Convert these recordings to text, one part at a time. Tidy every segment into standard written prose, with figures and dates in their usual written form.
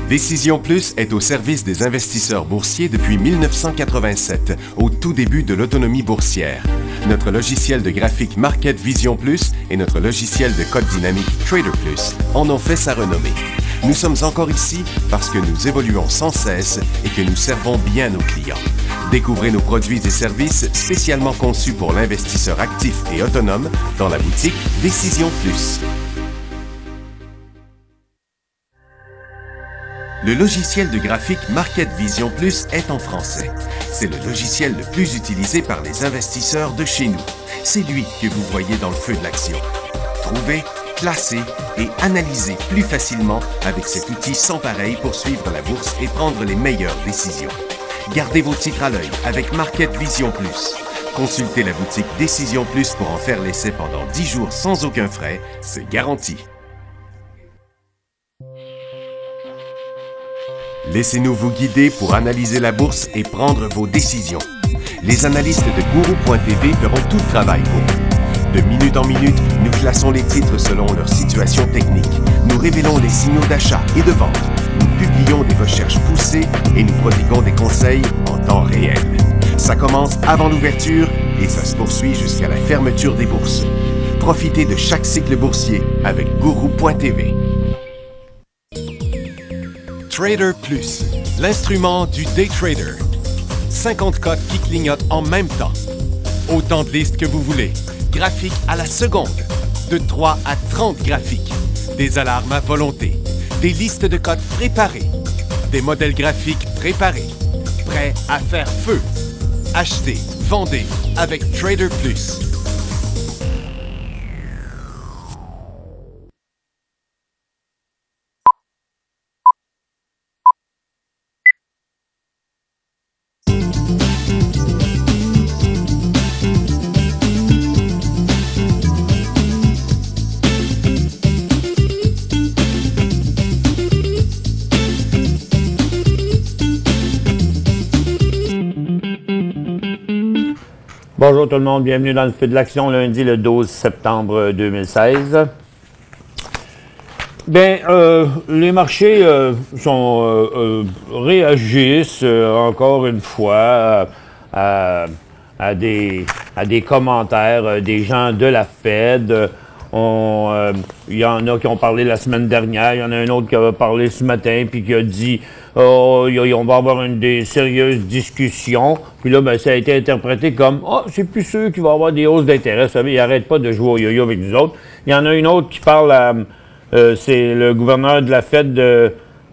Décision Plus est au service des investisseurs boursiers depuis 1987, au tout début de l'autonomie boursière. Notre logiciel de graphique Market Vision Plus et notre logiciel de code dynamique Trader Plus en ont fait sa renommée. Nous sommes encore ici parce que nous évoluons sans cesse et que nous servons bien nos clients. Découvrez nos produits et services spécialement conçus pour l'investisseur actif et autonome dans la boutique Décision Plus. Le logiciel de graphique Market Vision Plus est en français. C'est le logiciel le plus utilisé par les investisseurs de chez nous. C'est lui que vous voyez dans le feu de l'action. Trouvez, classez et analysez plus facilement avec cet outil sans pareil pour suivre la bourse et prendre les meilleures décisions. Gardez vos titres à l'œil avec Market Vision Plus. Consultez la boutique Décision Plus pour en faire l'essai pendant 10 jours sans aucun frais, c'est garanti. Laissez-nous vous guider pour analyser la bourse et prendre vos décisions. Les analystes de Guru.tv feront tout le travail pour vous. De minute en minute, nous classons les titres selon leur situation technique. Nous révélons les signaux d'achat et de vente. Nous publions des recherches poussées et nous prodiguons des conseils en temps réel. Ça commence avant l'ouverture et ça se poursuit jusqu'à la fermeture des bourses. Profitez de chaque cycle boursier avec Guru.tv. Trader Plus, l'instrument du day trader. 50 cotes qui clignotent en même temps. Autant de listes que vous voulez. Graphiques à la seconde. De 3 à 30 graphiques. Des alarmes à volonté. Des listes de cotes préparées. Des modèles graphiques préparés. Prêts à faire feu. Achetez, vendez avec Trader Plus. Bonjour tout le monde, bienvenue dans le feu de l'action lundi le 12 septembre 2016. Bien, les marchés réagissent encore une fois à des commentaires des gens de la Fed. Il y en a qui ont parlé la semaine dernière, il y en a un autre qui a parlé ce matin puis qui a dit on va avoir des sérieuses discussions. Puis là, ben, ça a été interprété comme c'est plus sûr qu'il va y avoir des hausses d'intérêt. Vous savez, ils n'arrêtent pas de jouer au yo-yo avec nous autres. Il y en a une autre qui parle c'est le gouverneur de la Fed,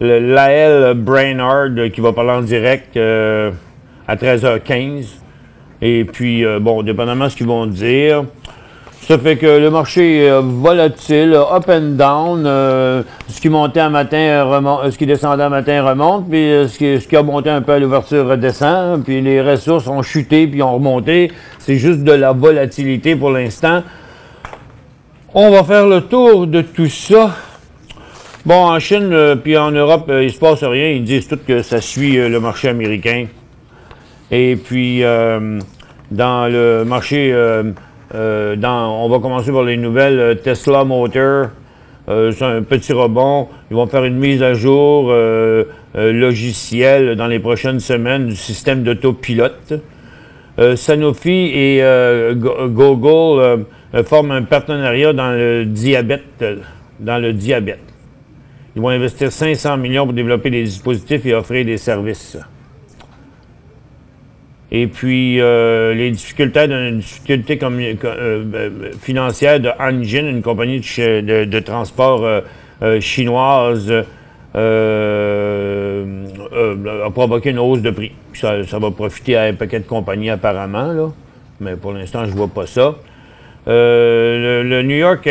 Lael Brainard, qui va parler en direct à 13h15. Et puis, bon, dépendamment de ce qu'ils vont dire. Ça fait que le marché est volatile, up and down. Ce qui montait un matin remonte, ce qui descendait un matin remonte, puis ce qui a monté un peu à l'ouverture redescend, puis les ressources ont chuté puis ont remonté. C'est juste de la volatilité pour l'instant. On va faire le tour de tout ça. Bon, en Chine puis en Europe, il se passe rien. Ils disent tous que ça suit le marché américain. Et puis, dans le marché... on va commencer par les nouvelles. Tesla Motor, c'est un petit rebond. Ils vont faire une mise à jour logicielle dans les prochaines semaines du système d'autopilote. Sanofi et Google forment un partenariat dans le diabète. Ils vont investir 500 millions pour développer des dispositifs et offrir des services. Et puis, les difficultés financières de Hanjin, une compagnie de transport chinoise, a provoqué une hausse de prix. Ça va profiter à un paquet de compagnies apparemment, là. Mais pour l'instant, je ne vois pas ça. Le New York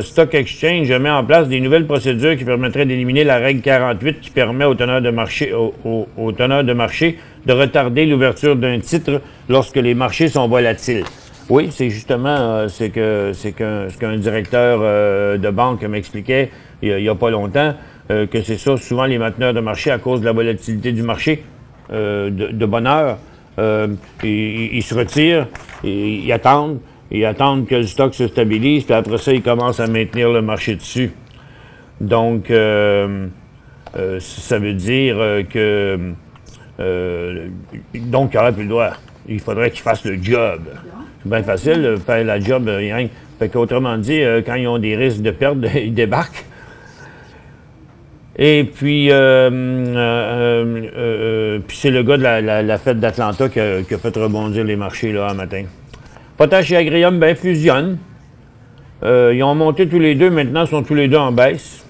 Stock Exchange met en place des nouvelles procédures qui permettraient d'éliminer la règle 48 qui permet aux teneurs de marché, aux teneurs de marché de retarder l'ouverture d'un titre lorsque les marchés sont volatiles. Oui, c'est justement ce qu'un directeur de banque m'expliquait il n'y a pas longtemps, que c'est ça, souvent les mainteneurs de marché, à cause de la volatilité du marché, de bonne heure, ils se retirent, ils attendent. Ils attendent que le stock se stabilise, puis après ça, ils commencent à maintenir le marché dessus. Donc, Ça veut dire que... donc, il n'aurait plus le droit. Il faudrait qu'ils fassent le job. C'est bien facile, faire la job, rien. Fait qu'autrement dit, quand ils ont des risques de perte, ils débarquent. Et puis, puis c'est le gars de la fête d'Atlanta qui a fait rebondir les marchés là, un matin. Potash et Agrium, ben, fusionnent. Ils ont monté tous les deux, maintenant ils sont tous les deux en baisse.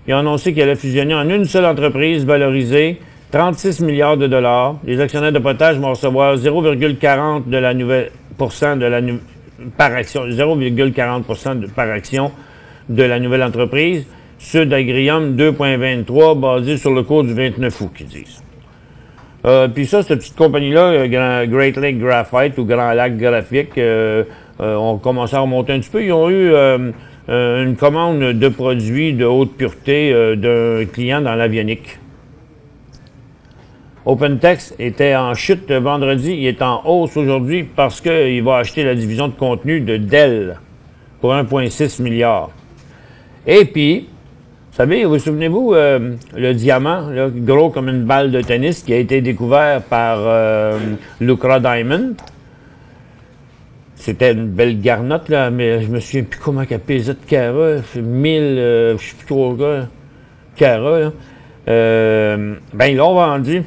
Ils ont annoncé qu'ils allaient fusionner en une seule entreprise valorisée, 36 milliards de dollars. Les actionnaires de Potash vont recevoir 0,40 de la nouvelle par action, 0,40 par action de la nouvelle entreprise. Ceux d'Agrium, 2,23, basés sur le cours du 29 août, qu'ils disent. Puis ça, cette petite compagnie-là, Great Lake Graphite ou Grand Lac Graphique, ont commencé à remonter un petit peu. Ils ont eu une commande de produits de haute pureté d'un client dans l'avionique. OpenText était en chute vendredi, il est en hausse aujourd'hui parce qu'il va acheter la division de contenu de Dell pour 1,6 milliard. Et puis, vous savez, vous souvenez-vous, le diamant, là, gros comme une balle de tennis, qui a été découvert par Lucra Diamond. C'était une belle garnotte, là, mais je me souviens plus comment elle pesait de carats. 1000, je sais plus trop quoi, carats, là. Ben, ils l'ont vendu.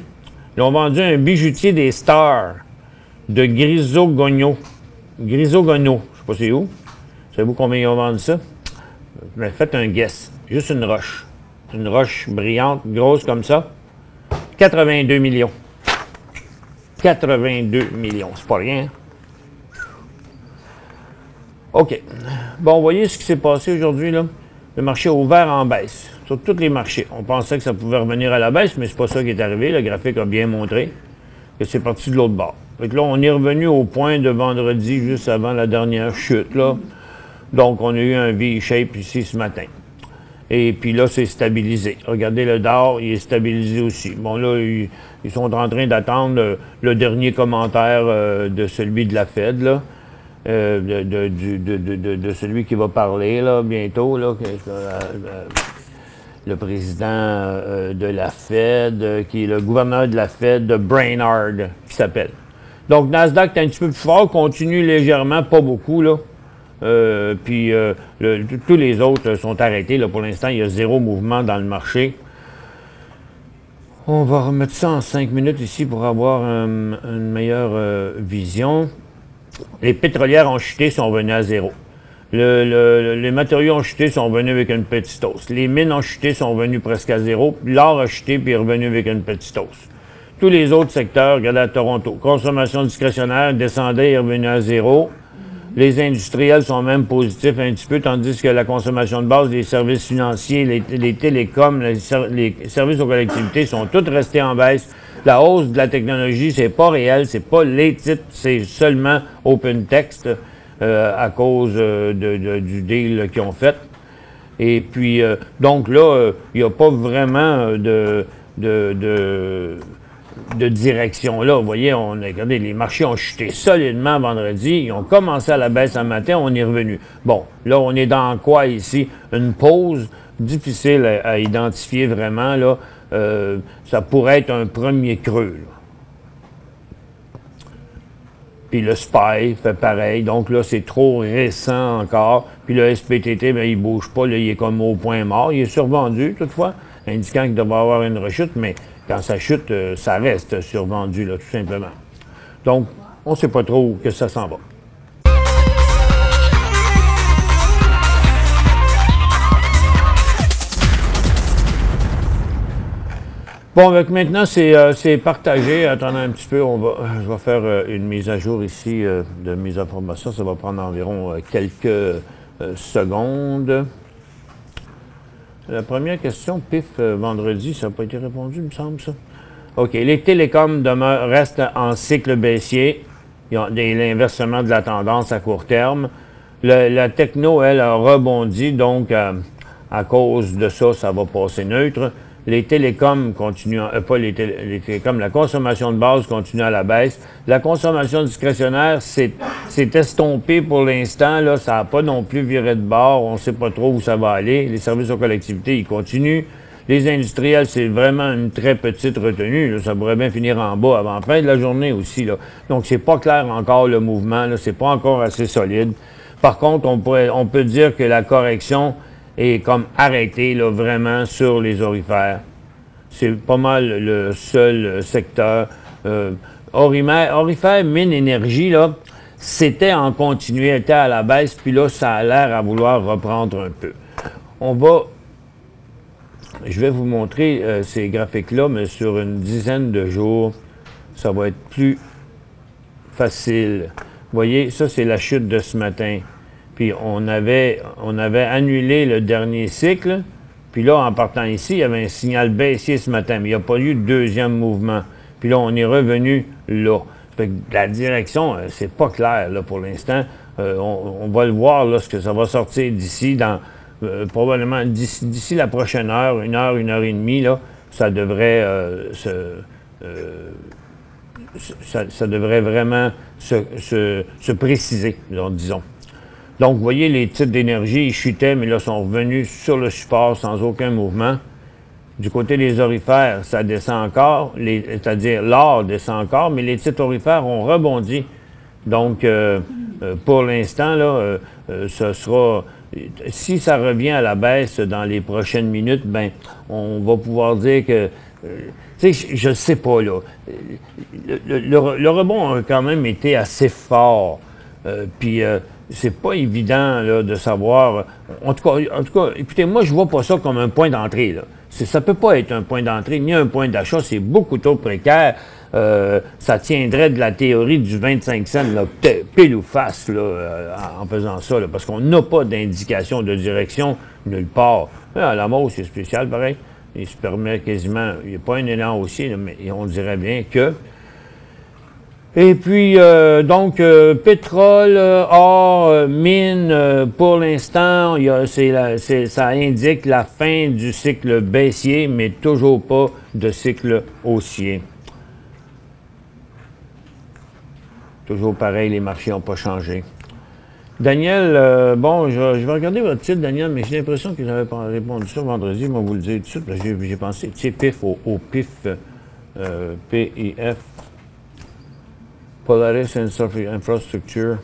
Ils ont vendu un bijoutier des stars de Grisogogno. Grisogogno, je sais pas c'est où. Savez-vous combien ils ont vendu ça? Mais faites un guess. Juste une roche. Une roche brillante, grosse comme ça. 82 millions. 82 millions, c'est pas rien. OK. Bon, vous voyez ce qui s'est passé aujourd'hui, là? Le marché a ouvert en baisse, sur tous les marchés. On pensait que ça pouvait revenir à la baisse, mais c'est pas ça qui est arrivé. Le graphique a bien montré que c'est parti de l'autre bord. Fait que là, on est revenu au point de vendredi, juste avant la dernière chute, là. Donc, on a eu un V-shape ici ce matin. Et puis là, c'est stabilisé. Regardez, le Dow, il est stabilisé aussi. Bon, là, ils sont en train d'attendre le dernier commentaire de celui de la Fed, là. De celui qui va parler là, bientôt, là, le président de la Fed, qui est le gouverneur de la Fed, Brainard, qui s'appelle. Donc, Nasdaq est un petit peu plus fort, continue légèrement, pas beaucoup, là. Puis tous les autres sont arrêtés, là, pour l'instant, il y a zéro mouvement dans le marché. On va remettre ça en 5 minutes ici pour avoir une meilleure vision. Les pétrolières ont chuté, sont revenus à zéro. Les matériaux ont chuté, sont revenus avec une petite hausse. Les mines ont chuté, sont revenus presque à zéro. L'or a chuté, puis est revenu avec une petite hausse. Tous les autres secteurs, regardez à Toronto, consommation discrétionnaire descendait et est revenu à zéro. Les industriels sont même positifs un petit peu, tandis que la consommation de base, les services financiers, les télécoms, les services aux collectivités sont tous restés en baisse. La hausse de la technologie, c'est pas réel, c'est pas les titres, c'est seulement OpenText à cause du deal qu'ils ont fait. Et puis, donc là, il n'y a pas vraiment de direction là. Vous voyez, regardez, les marchés ont chuté solidement vendredi, ils ont commencé à la baisse un matin, on est revenu. Bon, là, on est dans quoi ici? Une pause difficile à identifier vraiment, là. Ça pourrait être un premier creux, là. Puis le SPY fait pareil, donc là, c'est trop récent encore. Puis le SPTT, bien, il bouge pas, là, il est comme au point mort. Il est survendu, toutefois, indiquant qu'il devrait y avoir une rechute, mais quand ça chute, ça reste survendu, là, tout simplement. Donc, on ne sait pas trop où que ça s'en va. Bon, donc maintenant, c'est partagé. Attendez un petit peu, je vais faire une mise à jour ici de mes informations. Ça va prendre environ quelques secondes. La première question, pif, vendredi, ça n'a pas été répondu, il me semble, ça. OK, les télécoms restent en cycle baissier. Il y a l'inversement de la tendance à court terme. La techno, elle, a rebondi, donc à cause de ça, ça va passer neutre. Les télécoms continuent, pas les télécoms, la consommation de base continue à la baisse. La consommation discrétionnaire s'est estompée pour l'instant, là, ça n'a pas non plus viré de bord, on ne sait pas trop où ça va aller. Les services aux collectivités, ils continuent. Les industriels, c'est vraiment une très petite retenue. Là. Ça pourrait bien finir en bas avant la fin de la journée aussi. Là. Donc, c'est pas clair encore le mouvement. C'est pas encore assez solide. Par contre, on peut dire que la correction est comme arrêtée là, vraiment sur les orifères. C'est pas mal le seul secteur. Orifère, mine, énergie, là, c'était en continuité à la baisse, puis là, ça a l'air à vouloir reprendre un peu. Je vais vous montrer ces graphiques-là, mais sur une dizaine de jours, ça va être plus facile. Vous voyez, ça, c'est la chute de ce matin. Puis on avait annulé le dernier cycle, puis là, en partant ici, il y avait un signal baissier ce matin, mais il n'y a pas eu de deuxième mouvement. Puis là, on est revenu là. Fait que la direction, c'est pas clair là, pour l'instant. On va le voir lorsque ça va sortir d'ici, probablement d'ici la prochaine heure, une heure et demie, là, ça devrait ça devrait vraiment se préciser, disons. Donc, vous voyez, les titres d'énergie, ils chutaient, mais là, sont revenus sur le support sans aucun mouvement. Du côté des orifères, ça descend encore, c'est-à-dire l'or descend encore, mais les titres orifères ont rebondi. Donc, pour l'instant, là, ce sera... Si ça revient à la baisse dans les prochaines minutes, ben, on va pouvoir dire que... tu sais, je ne sais pas, là. Le rebond a quand même été assez fort. Puis, c'est pas évident, là, de savoir... En tout cas, écoutez, moi, je vois pas ça comme un point d'entrée, là. Ça peut pas être un point d'entrée ni un point d'achat, c'est beaucoup trop précaire. Ça tiendrait de la théorie du 25 cents, là, pile ou face, là, en faisant ça, là, parce qu'on n'a pas d'indication de direction nulle part. À la mort, c'est spécial, pareil. Il se permet quasiment, il n'y a pas un élan haussier, là, mais on dirait bien que... Et puis, donc, pétrole, or, mine, pour l'instant, ça indique la fin du cycle baissier, mais toujours pas de cycle haussier. Toujours pareil, les marchés n'ont pas changé. Daniel, bon, je vais regarder votre titre, Daniel, mais j'ai l'impression que j'avais pas répondu ça vendredi. Je vais vous le dire tout de suite, parce que j'ai pensé, tu sais, PIF au PIF, PIF. Polaris Infrastructure.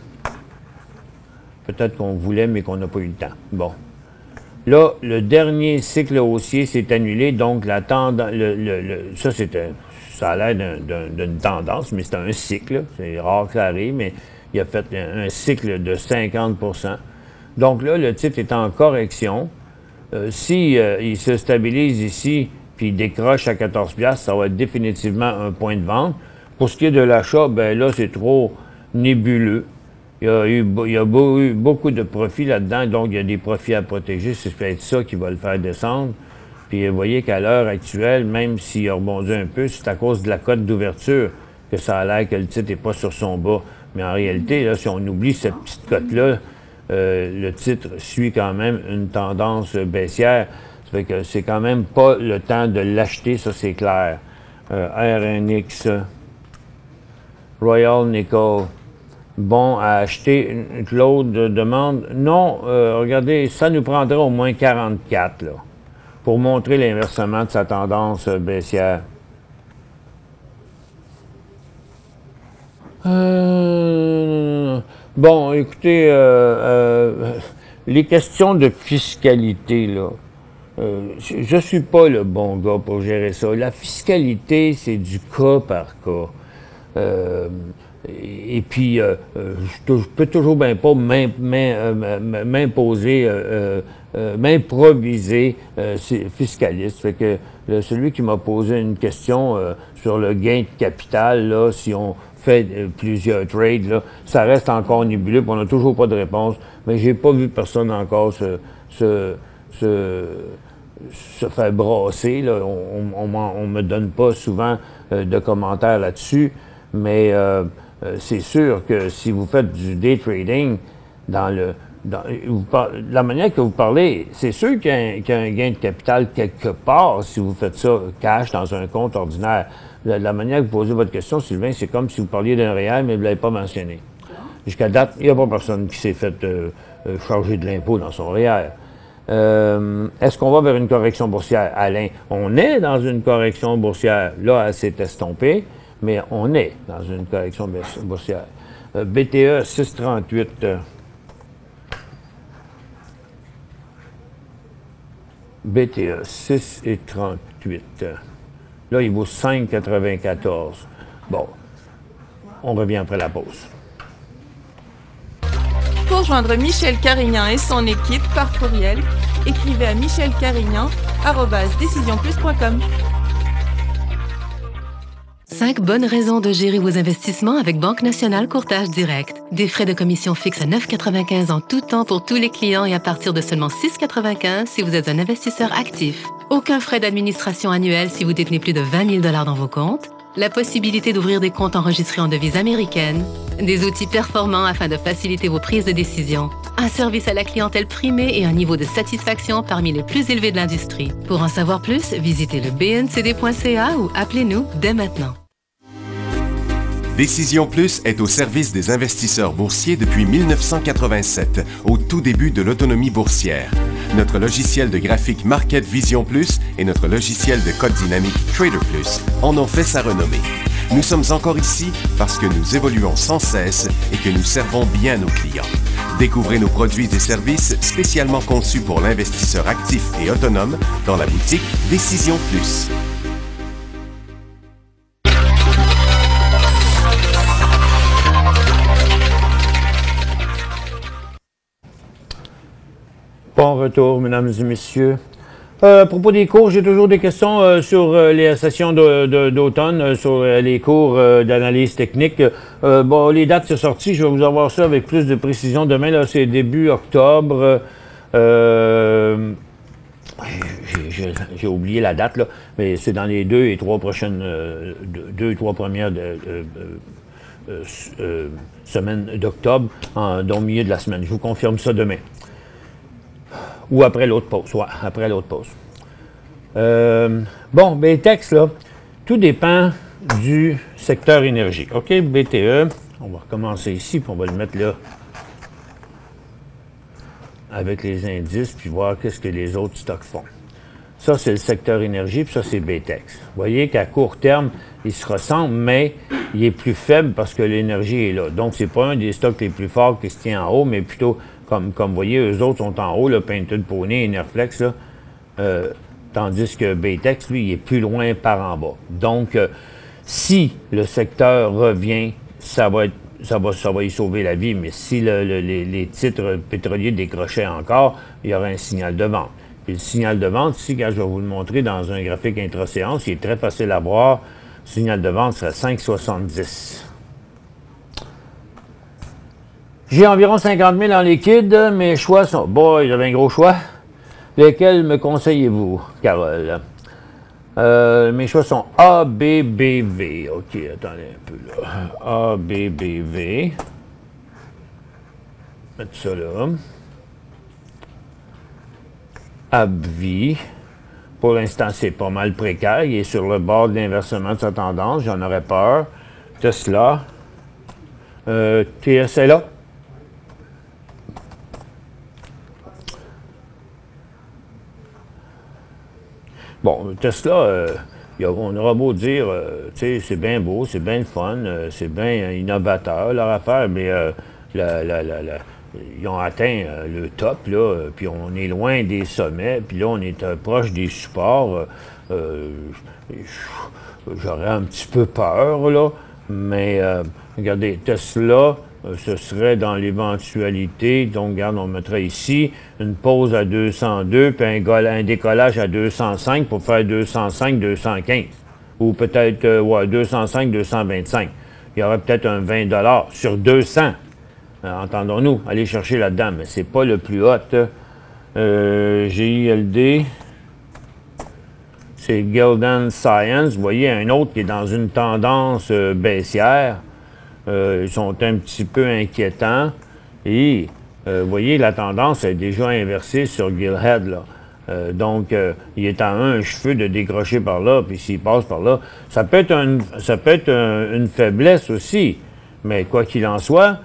Peut-être qu'on voulait, mais qu'on n'a pas eu le temps. Bon. Là, le dernier cycle haussier s'est annulé, donc la tendance... ça a l'air d'une tendance, mais c'est un cycle. C'est rare que ça arrive, mais il a fait un cycle de 50 %. Donc là, le titre est en correction. Si il se stabilise ici, puis il décroche à 14 $, ça va être définitivement un point de vente. Pour ce qui est de l'achat, ben là, c'est trop nébuleux. Il y a eu beaucoup de profits là-dedans, donc il y a des profits à protéger. C'est peut-être ça qui va le faire descendre. Puis vous voyez qu'à l'heure actuelle, même s'il a rebondi un peu, c'est à cause de la cote d'ouverture que ça a l'air que le titre n'est pas sur son bas. Mais en réalité, là, si on oublie cette petite cote-là, le titre suit quand même une tendance baissière. Ça fait que c'est quand même pas le temps de l'acheter, ça c'est clair. RNX... Royal Nickel. Bon à acheter. Claude demande. Non, regardez, ça nous prendrait au moins 44 là, pour montrer l'inversement de sa tendance baissière. Bon, écoutez, les questions de fiscalité, là, je ne suis pas le bon gars pour gérer ça. La fiscalité, c'est du cas par cas. Et puis, je peux toujours bien pas m'imposer, m'improviser fiscaliste. Fait que celui qui m'a posé une question sur le gain de capital, là, si on fait plusieurs trades, là, ça reste encore nébuleux, on n'a toujours pas de réponse. Mais j'ai pas vu personne encore se faire brasser. Là. On me donne pas souvent de commentaires là-dessus. Mais c'est sûr que si vous faites du day trading, la manière que vous parlez, c'est sûr qu'il y a un gain de capital quelque part si vous faites ça cash dans un compte ordinaire. La manière que vous posez votre question, Sylvain, c'est comme si vous parliez d'un réel, mais vous ne l'avez pas mentionné. Jusqu'à date, il n'y a pas personne qui s'est fait charger de l'impôt dans son réel. Est-ce qu'on va vers une correction boursière? Alain, on est dans une correction boursière. Là, elle s'est estompée, mais on est dans une correction boursière. BTE 6,38. BTE 6,38. Là, il vaut 5,94. Bon, on revient après la pause. Pour joindre Michel Carignan et son équipe par courriel, écrivez à michelcarignan@decisionplus.com. 5 bonnes raisons de gérer vos investissements avec Banque Nationale Courtage Direct. Des frais de commission fixes à 9,95 en tout temps pour tous les clients et à partir de seulement 6,95 si vous êtes un investisseur actif. Aucun frais d'administration annuel si vous détenez plus de 20 000 $ dans vos comptes. La possibilité d'ouvrir des comptes enregistrés en devise américaine. Des outils performants afin de faciliter vos prises de décision. Un service à la clientèle primé et un niveau de satisfaction parmi les plus élevés de l'industrie. Pour en savoir plus, visitez le bncd.ca ou appelez-nous dès maintenant. Décision Plus est au service des investisseurs boursiers depuis 1987, au tout début de l'autonomie boursière. Notre logiciel de graphique Market Vision Plus et notre logiciel de code dynamique Trader Plus en ont fait sa renommée. Nous sommes encore ici parce que nous évoluons sans cesse et que nous servons bien nos clients. Découvrez nos produits et services spécialement conçus pour l'investisseur actif et autonome dans la boutique Décision Plus. Bon retour, mesdames et messieurs. À propos des cours, j'ai toujours des questions sur les sessions d'automne, sur les cours d'analyse technique. Bon, les dates sont sorties, je vais vous avoir ça avec plus de précision. Demain, là, c'est début octobre. J'ai oublié la date, là, mais c'est dans les 2 et 3 prochaines, 2 et 3 premières semaines d'octobre, dans le milieu de la semaine. Je vous confirme ça demain. Ou après l'autre pause, ouais, après l'autre pause. Bon, ben, les textes, là, tout dépend du secteur énergie. OK, BTE, on va recommencer ici, puis on va le mettre là avec les indices, puis voir qu'est-ce que les autres stocks font. Ça, c'est le secteur énergie, puis ça, c'est BTEX. Vous voyez qu'à court terme, il se ressemble, mais il est plus faible parce que l'énergie est là. Donc, c'est pas un des stocks les plus forts qui se tient en haut, mais plutôt comme vous voyez, eux autres sont en haut, le Painted Pony, Enerflex, là, tandis que BTEX, lui, il est plus loin par en bas. Donc, si le secteur revient, ça va y sauver la vie, mais si les titres pétroliers décrochaient encore, il y aurait un signal de vente. Et le signal de vente, ici, quand je vais vous le montrer dans un graphique intra-séance, il est très facile à voir, le signal de vente serait 5,70. J'ai environ 50 000 en liquide. Mes choix sont... Boy, j'avais un gros choix. Lesquels me conseillez-vous, Carole? Mes choix sont A, B, B, V. OK, attendez un peu là. A, B, B, V. Mettre ça là. AbbVie. Pour l'instant, c'est pas mal précaire. Il est sur le bord de l'inversement de sa tendance. J'en aurais peur. Tesla. TSLA. Bon, Tesla, on aura beau dire, tu sais, c'est bien beau, c'est bien le fun, c'est bien innovateur leur affaire, mais ils ont atteint le top, là, puis on est loin des sommets, puis là, on est proche des supports. J'aurais un petit peu peur, là, mais regardez, Tesla, ce serait dans l'éventualité, donc regarde, on mettrait ici une pause à 202, puis un décollage à 205 pour faire 205, 215. Ou peut-être, 205, 225. Il y aurait peut-être un 20 $ sur 200. Entendons-nous, allez chercher là-dedans, mais c'est pas le plus haut. GILD, c'est Gildan Science. Vous voyez, un autre qui est dans une tendance baissière. Ils sont un petit peu inquiétants. Et, vous voyez, la tendance est déjà inversée sur Gilhead, là. Donc, il est à un cheveu de décrocher par là, puis s'il passe par là, ça peut être une faiblesse aussi. Mais quoi qu'il en soit,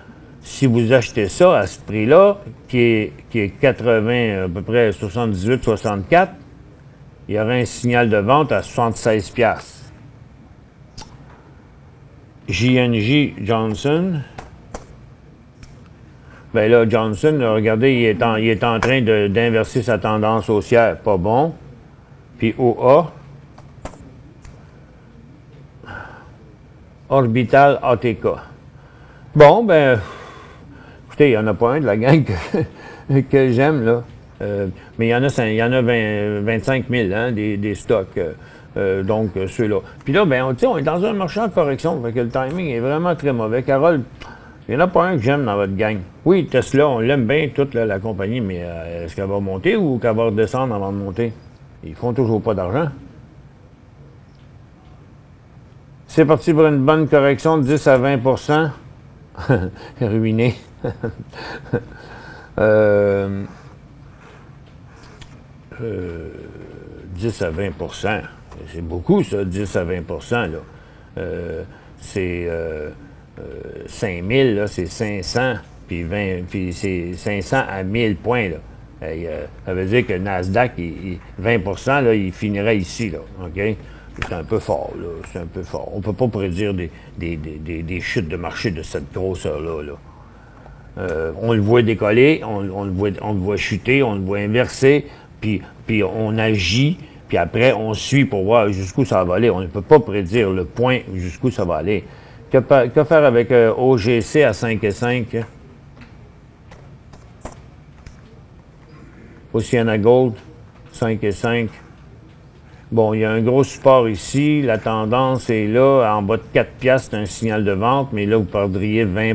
si vous achetez ça à ce prix-là, qui est 80, à peu près 78-64, il y aurait un signal de vente à 76 $. JNJ Johnson. Ben là, Johnson, là, regardez, il est en train d'inverser sa tendance haussière. Pas bon. Puis OA. Orbital ATK. Bon, ben, écoutez, il n'y en a pas un de la gang que j'aime, là. Mais il y en a 25 000, hein, des stocks. Donc, ceux-là. Puis là, ben, on est dans un marché en correction, fait que le timing est vraiment très mauvais. Carole, il n'y en a pas un que j'aime dans votre gang. Oui, Tesla, on l'aime bien, toute la compagnie, mais est-ce qu'elle va monter ou qu'elle va redescendre avant de monter? Ils font toujours pas d'argent. C'est parti pour une bonne correction de 10 à 20 ruiné. 10 à 20 c'est beaucoup, ça, 10 à 20 là. C'est 5 000, là, c'est 500, puis c'est 500 à 1000 points, là. Ça veut dire que le Nasdaq, 20 là, il finirait ici, là, OK? C'est un peu fort, là, c'est un peu fort. On ne peut pas prédire des chutes de marché de cette grosseur-là, là. On le voit décoller, on le voit chuter, on le voit inverser, puis on agit, puis après, on suit pour voir jusqu'où ça va aller. On ne peut pas prédire le point jusqu'où ça va aller. Que faire avec OGC à 5,5? Oceana Gold, 5,5. Bon, il y a un gros support ici. La tendance est là. En bas de 4 $, c'est un signal de vente, mais là, vous perdriez 20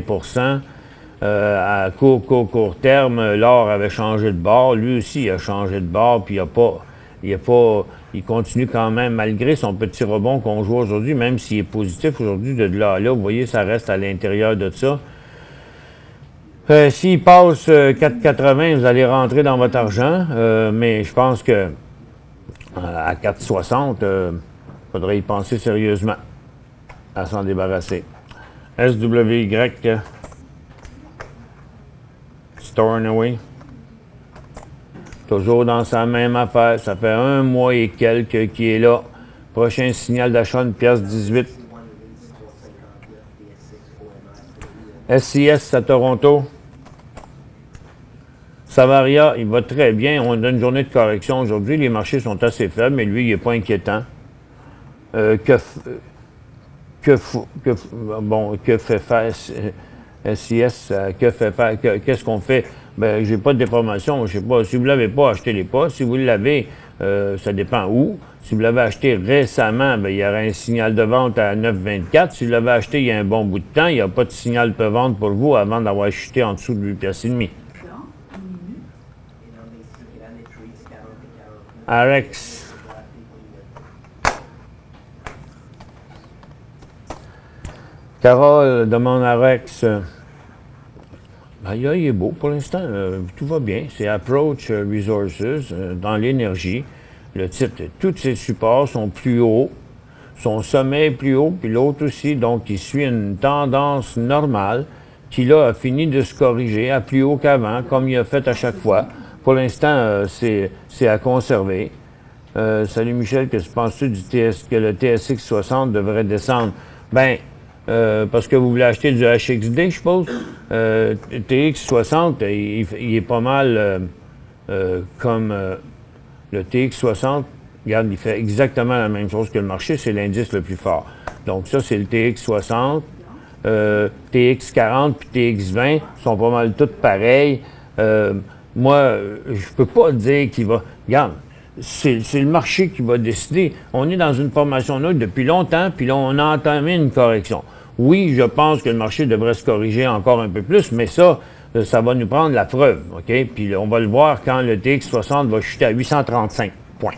à court terme, l'or avait changé de bord. Lui aussi, il a changé de bord, puis il continue quand même, malgré son petit rebond qu'on joue aujourd'hui, même s'il est positif aujourd'hui, de là à là, vous voyez, ça reste à l'intérieur de ça. S'il passe 4,80, vous allez rentrer dans votre argent, mais je pense que à 4,60, il faudrait y penser sérieusement à s'en débarrasser. SWY, Stornoway, toujours dans sa même affaire. Ça fait 1 mois et quelques qui est là. Prochain signal d'achat, 1,18 $. SCS à Toronto. Savaria, il va très bien. On a une journée de correction aujourd'hui. Les marchés sont assez faibles, mais lui, il n'est pas inquiétant. Que fait faire SIS? Que fait faire? Qu'est-ce qu'on fait? Ben, j'ai pas d'informations. Je sais pas. Si vous l'avez pas, achetez-les pas. Si vous l'avez, ça dépend où. Si vous l'avez acheté récemment, ben, il y aura un signal de vente à 9,24. Si vous l'avez acheté il y a un bon bout de temps, il n'y a pas de signal de vente pour vous avant d'avoir chuté en dessous de 8,5 $. Arex. Carole demande Arex. Ben, il est beau pour l'instant. Tout va bien. C'est Approach Resources dans l'énergie. Le titre, tous ses supports sont plus hauts. Son sommet est plus haut, puis l'autre aussi. Donc, il suit une tendance normale qui, là, a fini de se corriger à plus haut qu'avant, comme il a fait à chaque fois. Pour l'instant, c'est à conserver. Salut Michel, que penses-tu que le TSX 60 devrait descendre? Ben, parce que vous voulez acheter du HXD, je suppose. TX 60, il est pas mal comme le TX 60. Regarde, il fait exactement la même chose que le marché, c'est l'indice le plus fort. Donc ça, c'est le TX 60. TX 40 puis TX 20 sont pas mal toutes pareilles. Moi, je peux pas dire qu'il va... Regarde, c'est le marché qui va décider. On est dans une formation neutre depuis longtemps, puis là, on a entamé une correction. Oui, je pense que le marché devrait se corriger encore un peu plus, mais ça va nous prendre la preuve, OK? Puis on va le voir quand le TX 60 va chuter à 835 points.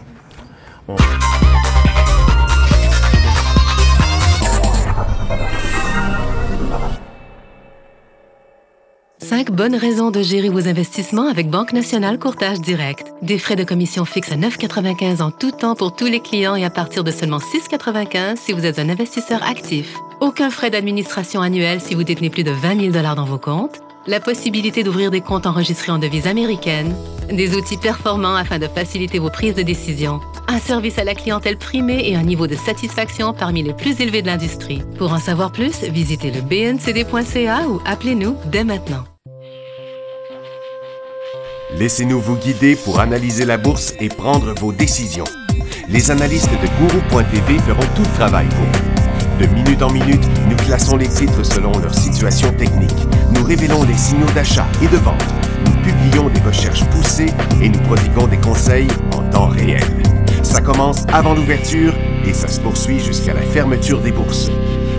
5 bonnes raisons de gérer vos investissements avec Banque Nationale Courtage Direct. Des frais de commission fixes à 9,95 en tout temps pour tous les clients et à partir de seulement 6,95 si vous êtes un investisseur actif. Aucun frais d'administration annuel si vous détenez plus de 20 000 $ dans vos comptes. La possibilité d'ouvrir des comptes enregistrés en devise américaine. Des outils performants afin de faciliter vos prises de décision. Un service à la clientèle primé et un niveau de satisfaction parmi les plus élevés de l'industrie. Pour en savoir plus, visitez le bncd.ca ou appelez-nous dès maintenant. Laissez-nous vous guider pour analyser la bourse et prendre vos décisions. Les analystes de Guru.tv feront tout le travail pour vous. De minute en minute, nous classons les titres selon leur situation technique. Nous révélons les signaux d'achat et de vente. Nous publions des recherches poussées et nous prodiguons des conseils en temps réel. Ça commence avant l'ouverture et ça se poursuit jusqu'à la fermeture des bourses.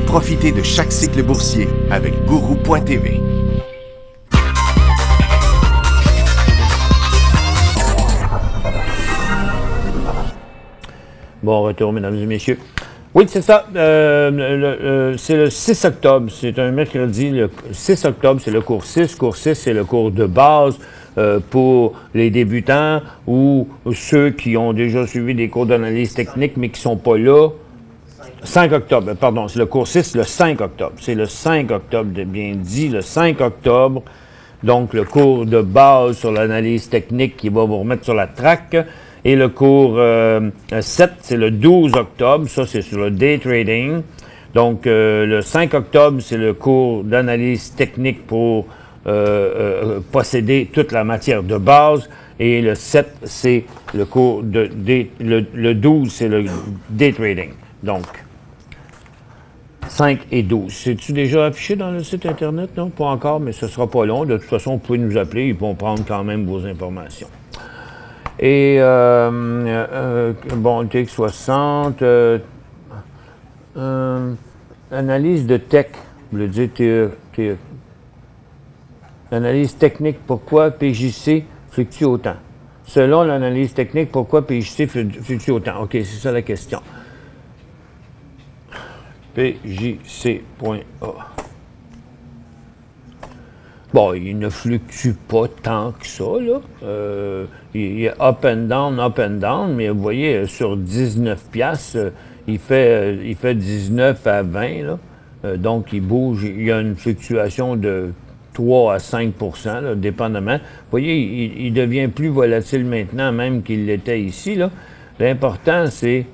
Profitez de chaque cycle boursier avec Guru.tv. Bon retour, mesdames et messieurs. Oui, c'est ça. C'est le 6 octobre. C'est un mercredi. Le 6 octobre, c'est le cours 6. Cours 6, c'est le cours de base pour les débutants ou ceux qui ont déjà suivi des cours d'analyse technique mais qui ne sont pas là. 5 octobre, pardon, c'est le cours 6, le 5 octobre. C'est le 5 octobre, bien dit, le 5 octobre. Donc, le cours de base sur l'analyse technique qui va vous remettre sur la traque. Et le cours 7, c'est le 12 octobre. Ça, c'est sur le day trading. Donc, le 5 octobre, c'est le cours d'analyse technique pour posséder toute la matière de base. Et le 7, c'est le cours de le 12, c'est le day trading. Donc, 5 et 12. C'est-tu déjà affiché dans le site Internet? Non, pas encore, mais ce sera pas long. De toute façon, vous pouvez nous appeler. Ils vont prendre quand même vos informations. Et, bon, TX60, analyse de tech, je veux dire analyse technique, pourquoi PJC fluctue autant? Selon l'analyse technique, pourquoi PJC fluctue autant? OK, c'est ça la question. PJC.A. Bon, il ne fluctue pas tant que ça, là. Il est up and down, mais vous voyez, sur 19 piastres, il fait 19 à 20, là. Donc, il bouge, il y a une fluctuation de 3 à 5 %, là, dépendamment. Vous voyez, il devient plus volatile maintenant, même qu'il l'était ici, là. L'important, c'est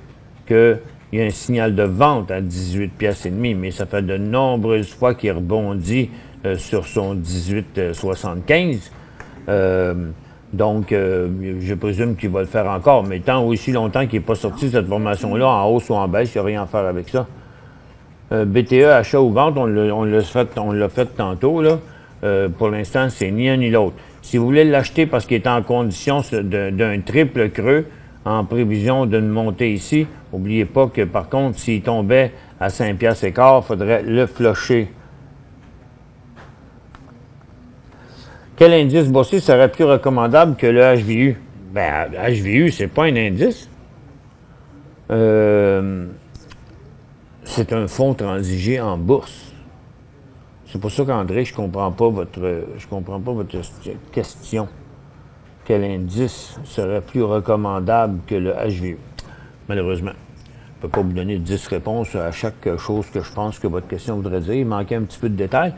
qu'il y a un signal de vente à 18 piastres et demi, mais ça fait de nombreuses fois qu'il rebondit sur son 18,75. Donc, je présume qu'il va le faire encore, mais tant aussi longtemps qu'il n'est pas sorti de cette formation-là, en hausse ou en baisse, il n'y a rien à faire avec ça. BTE, achat ou vente, on l'a fait tantôt, là. Pour l'instant, c'est ni un ni l'autre. Si vous voulez l'acheter parce qu'il est en condition d'un triple creux, en prévision d'une montée ici, n'oubliez pas que, par contre, s'il tombait à 5 piastres et quart, il faudrait le flusher. Quel indice boursier serait plus recommandable que le HVU? Ben, HVU, c'est pas un indice. C'est un fonds transigé en bourse. C'est pour ça qu'André, je comprends pas votre question. Quel indice serait plus recommandable que le HVU? Malheureusement, je ne peux pas vous donner 10 réponses à chaque chose que je pense que votre question voudrait dire. Il manquait un petit peu de détails.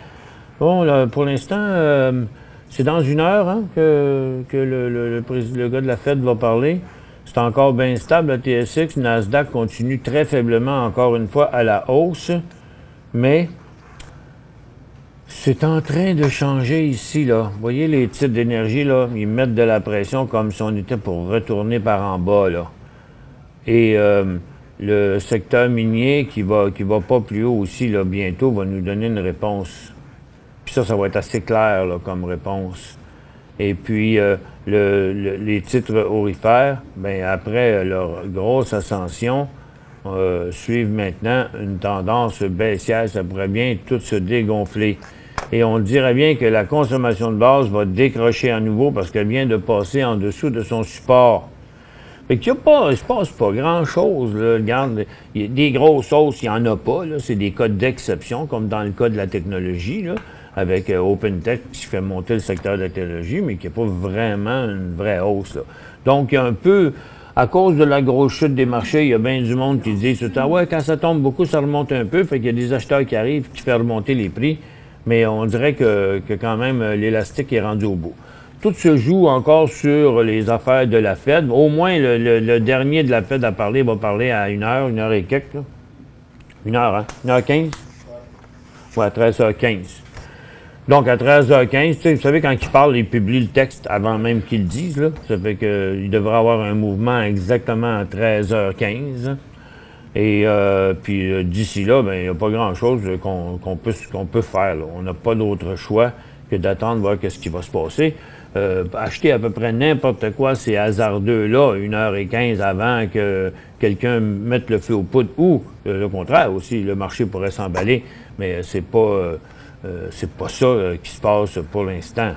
Bon, là, pour l'instant, c'est dans 1 heure hein, que le gars de la Fed va parler. C'est encore bien stable, la TSX. Nasdaq continue très faiblement, encore une fois, à la hausse. Mais c'est en train de changer ici, là. Vous voyez les titres d'énergie, là, ils mettent de la pression comme si on était pour retourner par en bas, là. Et le secteur minier qui va pas plus haut aussi, là, bientôt, va nous donner une réponse. Puis ça va être assez clair, là, comme réponse. Et puis, les titres aurifères, bien, après leur grosse ascension, suivent maintenant une tendance baissière. Ça pourrait bien tout se dégonfler. Et on dirait bien que la consommation de base va décrocher à nouveau parce qu'elle vient de passer en dessous de son support. Fait qu'il ne se passe pas grand-chose. Regarde, des grosses hausses, il n'y en a pas. C'est des cas d'exception, comme dans le cas de la technologie. Là. avec OpenTech qui fait monter le secteur de la technologie, mais qui n'est pas vraiment une vraie hausse, là. Donc, il y a un peu, à cause de la grosse chute des marchés, il y a bien du monde qui dit tout le temps, ouais, quand ça tombe beaucoup, ça remonte un peu, fait qu'il y a des acheteurs qui arrivent qui font remonter les prix, mais on dirait que quand même l'élastique est rendu au bout. Tout se joue encore sur les affaires de la Fed. Au moins, le dernier de la Fed va parler à 1 heure et quelques, là. 1 heure, hein? 1h15? Ouais, à 13h15. Donc, à 13h15, tu sais, vous savez, quand ils parlent, ils publient le texte avant même qu'ils le disent, là. Ça fait qu'il devrait y avoir un mouvement exactement à 13h15. Et puis d'ici là, ben il n'y a pas grand-chose qu'on peut faire, là. On n'a pas d'autre choix que d'attendre voir qu'est-ce qui va se passer. Acheter à peu près n'importe quoi, c'est hasardeux là, 1h15 avant que quelqu'un mette le feu aux poudres, ou le contraire aussi, le marché pourrait s'emballer, mais c'est pas ça qui se passe pour l'instant.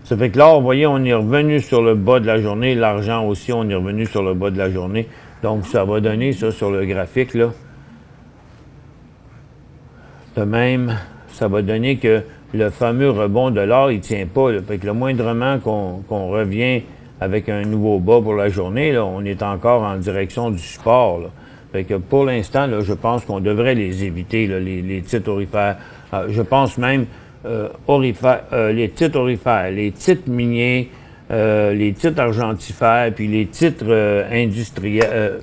Ça fait que là, vous voyez, on est revenu sur le bas de la journée, l'argent aussi, on est revenu sur le bas de la journée, donc ça va donner ça sur le graphique là. De même, ça va donner que le fameux rebond de l'or, il ne tient pas, là. Fait que le moindrement qu'on revient avec un nouveau bas pour la journée, là, on est encore en direction du support, là. Fait que pour l'instant, là, je pense qu'on devrait les éviter, là, les titres aurifères. Je pense même les titres aurifères, les titres miniers, les titres argentifères, puis les titres industriels,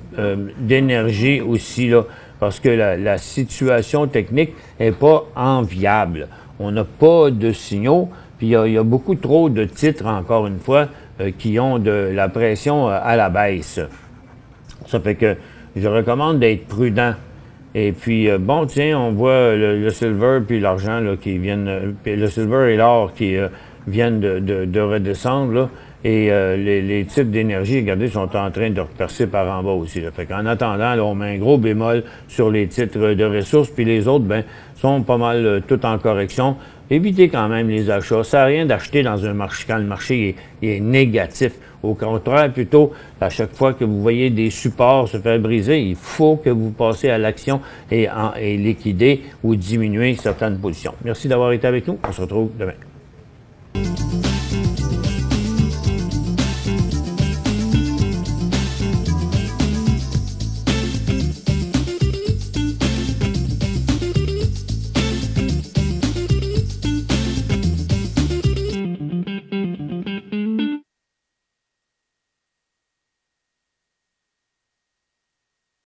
d'énergie aussi, là, parce que la situation technique n'est pas enviable. On n'a pas de signaux, puis il y a beaucoup trop de titres, encore une fois, qui ont de la pression à la baisse. Ça fait que je recommande d'être prudent. Et puis, bon, tiens, on voit le silver puis l'argent là, qui viennent, le silver et l'or qui viennent de redescendre, là. Et les titres d'énergie, regardez, sont en train de repercer par en bas aussi, là. Fait qu'en attendant, là, on met un gros bémol sur les titres de ressources, puis les autres, ben, sont pas mal tout en correction. Évitez quand même les achats. Ça sert à rien d'acheter dans un marché quand le marché est négatif. Au contraire, plutôt, à chaque fois que vous voyez des supports se faire briser, il faut que vous passiez à l'action et liquider ou diminuer certaines positions. Merci d'avoir été avec nous. On se retrouve demain.